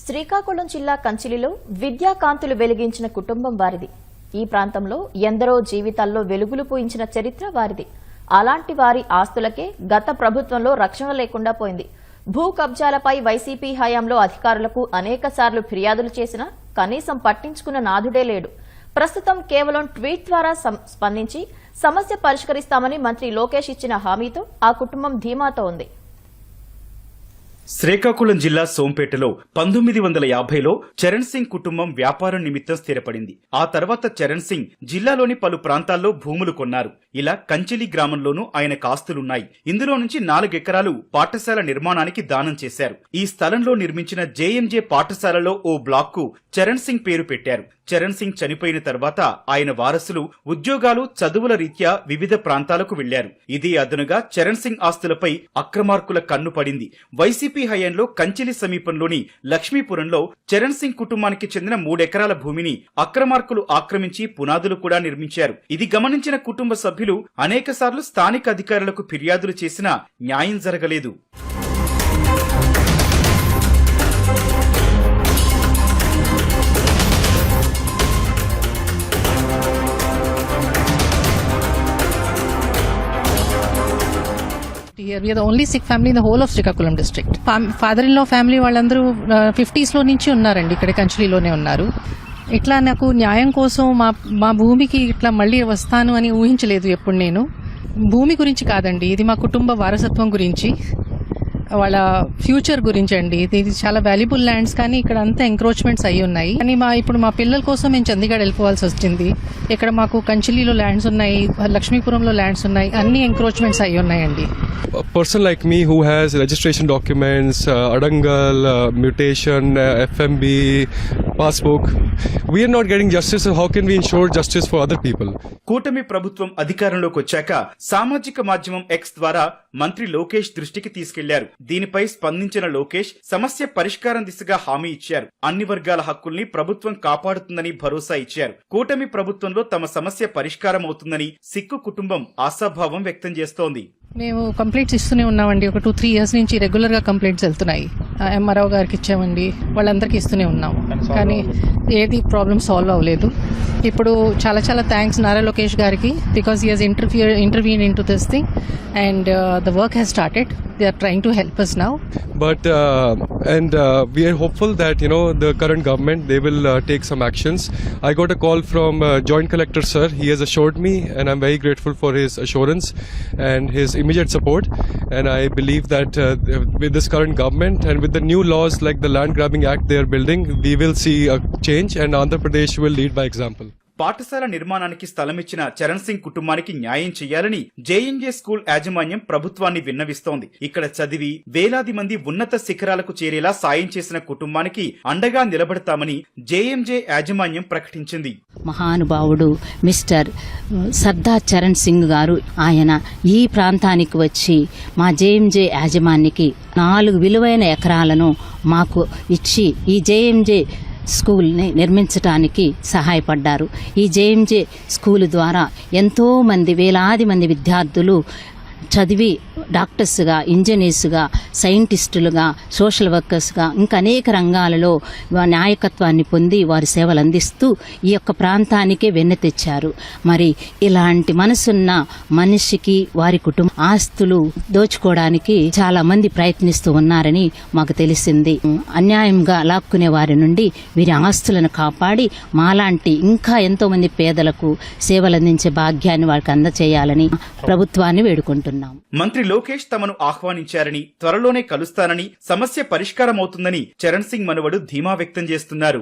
శ్రీకాకుళం జిల్లా కంచిలిలో విద్యాకాంతులు వెలిగించిన కుటుంబం వారిది. ఈ ప్రాంతంలో ఎందరో జీవితాల్లో వెలుగులు పూయించిన చరిత్ర వారిది. అలాంటి వారి ఆస్తులకే గత ప్రభుత్వంలో రక్షణ లేకుండా పోయింది. భూ కబ్జాలపై వైసీపీ హయాంలో అధికారులకు అనేకసార్లు ఫిర్యాదులు చేసినా కనీసం పట్టించుకున్న నాథుడే లేడు. ప్రస్తుతం కేవలం ట్వీట్ ద్వారా స్పందించి సమస్య పరిష్కరిస్తామని మంత్రి లోకేష్ ఇచ్చిన హామీతో ఆ కుటుంబం ధీమాతో ఉంది. శ్రీకాకుళం జిల్లా సోంపేటలో 1950లో చరణ్ సింగ్ కుటుంబం వ్యాపారం నిమిత్తం స్థిరపడింది. ఆ తర్వాత చరణ్ సింగ్ జిల్లాలోని పలు ప్రాంతాల్లో భూములు కొన్నారు. ఇలా కంచిలి గ్రామంలోనూ ఆయనకు ఆస్తులున్నాయి. ఇందులో నుంచి 4 ఎకరాలు పాఠశాల నిర్మాణానికి దానం చేశారు. ఈ స్థలంలో నిర్మించిన జేఎంజే పాఠశాలలో ఓ బ్లాక్ కు చరణ్ సింగ్ పేరు పెట్టారు. చరణ్ సింగ్ చనిపోయిన తర్వాత ఆయన వారసులు ఉద్యోగాలు, చదువుల రీత్యా వివిధ ప్రాంతాలకు వెళ్లారు. ఇది అదనుగా చరణ్ సింగ్ ఆస్తులపై అక్రమార్కుల కన్ను పడింది. వైసీపీ హయాంలో కంచిలి సమీపంలోని లక్ష్మీపురంలో చరణ్ సింగ్ కుటుంబానికి చెందిన 3 ఎకరాల భూమిని అక్రమార్కులు ఆక్రమించి పునాదులు కూడా నిర్మించారు. ఇది గమనించిన కుటుంబ సభ్యులు అనేకసార్లు స్థానిక అధికారులకు ఫిర్యాదులు చేసినా న్యాయం జరగలేదు. We are the only Sikh family in the whole of Srikakulam district. Father-in-law family వాళ్ళందరూ 50s లో నుంచి ఉన్నారండి, ఇక్కడ కంచిలిలోనే ఉన్నారు. ఇట్లా నాకు న్యాయం కోసం మా భూమికి ఇట్లా మళ్ళీ వస్తాను అని ఊహించలేదు ఎప్పుడు నేను. భూమి గురించి కాదండి, ఇది మా కుటుంబ వారసత్వం గురించి, వాళ్ళ ఫ్యూచర్ గురించి అండి. ఇది చాలా వాల్యుబుల్ ల్యాండ్స్, కానీ ఇక్కడ అంతా ఎంక్రోచ్మెంట్స్ అయ్యి ఉన్నాయి. కానీ ఇప్పుడు మా పిల్లల కోసం మేము చండీగఢ్ వెళ్ళిపోవాల్సి వచ్చింది. ఇక్కడ మాకు కంచిలిలో ల్యాండ్స్ ఉన్నాయి, లక్ష్మీపురంలో ల్యాండ్స్ ఉన్నాయి, అన్ని ఎంక్రోచ్మెంట్స్ అయ్యి ఉన్నాయండి. A person like me who has registration documents, adangal, mutation, FMB, passbook, we are not getting justice. So how can we ensure justice for other people? కూటమి ప్రభుత్వం అధికారంలోకి వచ్చాక సామాజిక మాధ్యమం ఎక్స్ ద్వారా మంత్రి లోకేష్ దృష్టికి తీసుకెళ్లారు. దీనిపై స్పందించిన లోకేష్ సమస్య పరిష్కారం దిశగా హామీ ఇచ్చారు. అన్ని వర్గాల హక్కుల్ని ప్రభుత్వం కాపాడుతుందని భరోసా ఇచ్చారు. కూటమి ప్రభుత్వంలో తమ సమస్య పరిష్కారం అవుతుందని సిక్కు కుటుంబం ఆశాభావం వ్యక్తం చేస్తోంది. మేము కంప్లైంట్స్ ఇస్తూనే ఉన్నామండి. ఒక 2-3 years నుంచి రెగ్యులర్ గా కంప్లైంట్స్ వెళ్తున్నాయి. ఎంఆర్ఓ గారికి ఇచ్చామండి, వాళ్ళందరికీ ఇస్తూనే ఉన్నాము, కానీ ఏది ప్రాబ్లమ్ సాల్వ్ అవ్వలేదు. ఇప్పుడు చాలా చాలా థ్యాంక్స్ నారా లోకేష్ గారికి, because he has intervened in to this thing and the work has started. They are trying to help us now. But we are hopeful that the current government, they will take some actions. I got a call from Joint Collector sir. He has assured me, and I'm very grateful for his assurance and his immediate support. And I believe that with this current government and with the new laws like the Land Grabbing Act they are building, we will see a change, and Andhra Pradesh will lead by example. పాఠశాల నిర్మాణానికి స్థలమిచ్చిన చరణ్ సింగ్ కుటుంబానికి న్యాయం చేయాలని JMJ school యాజమాన్యం ప్రభుత్వాన్ని విన్నవిస్తోంది. ఇక్కడ చదివి వేలాది మంది ఉన్నత శిఖరాలకు చేరేలా సాయం చేసిన కుటుంబానికి అండగా నిలబడతామని జేఎంజే యాజమాన్యం ప్రకటించింది. మహానుభావుడు మిస్టర్ సర్దార్ చరణ్ సింగ్ గారు, ఆయన ఈ ప్రాంతానికి వచ్చి మా జేఎంజే యాజమాన్యానికి 4 విలువైన ఎకరాలను మాకు ఇచ్చి ఈ జేఎంజే స్కూల్ని నిర్మించడానికి సహాయపడ్డారు. ఈ జేఎంజే స్కూల్ ద్వారా ఎంతో మంది, వేలాది మంది విద్యార్థులు చదివి డాక్టర్స్గా, ఇంజనీర్స్గా, సైంటిస్టులుగా, సోషల్ వర్కర్స్గా, ఇంకా అనేక రంగాలలో నాయకత్వాన్ని పొంది వారి సేవలు అందిస్తూ ఈ యొక్క ప్రాంతానికే వెన్నె తెచ్చారు. మరి ఇలాంటి మనసున్న మనిషికి వారి కుటుంబ ఆస్తులు దోచుకోవడానికి చాలా మంది ప్రయత్నిస్తూ ఉన్నారని మాకు తెలిసింది. అన్యాయంగా లాక్కునే వారి నుండి వీరి ఆస్తులను కాపాడి మాలాంటి ఇంకా ఎంతో మంది పేదలకు సేవలందించే భాగ్యాన్ని వారికి అందచేయాలని ప్రభుత్వాన్ని వేడుకుంటున్నాం. మంత్రి లోకేష్ తమను ఆహ్వానించారని, త్వరలోనే కలుస్తానని, సమస్య పరిష్కారమవుతుందని చరణ్ సింగ్ మనవడు ధీమా వ్యక్తం చేస్తున్నారు.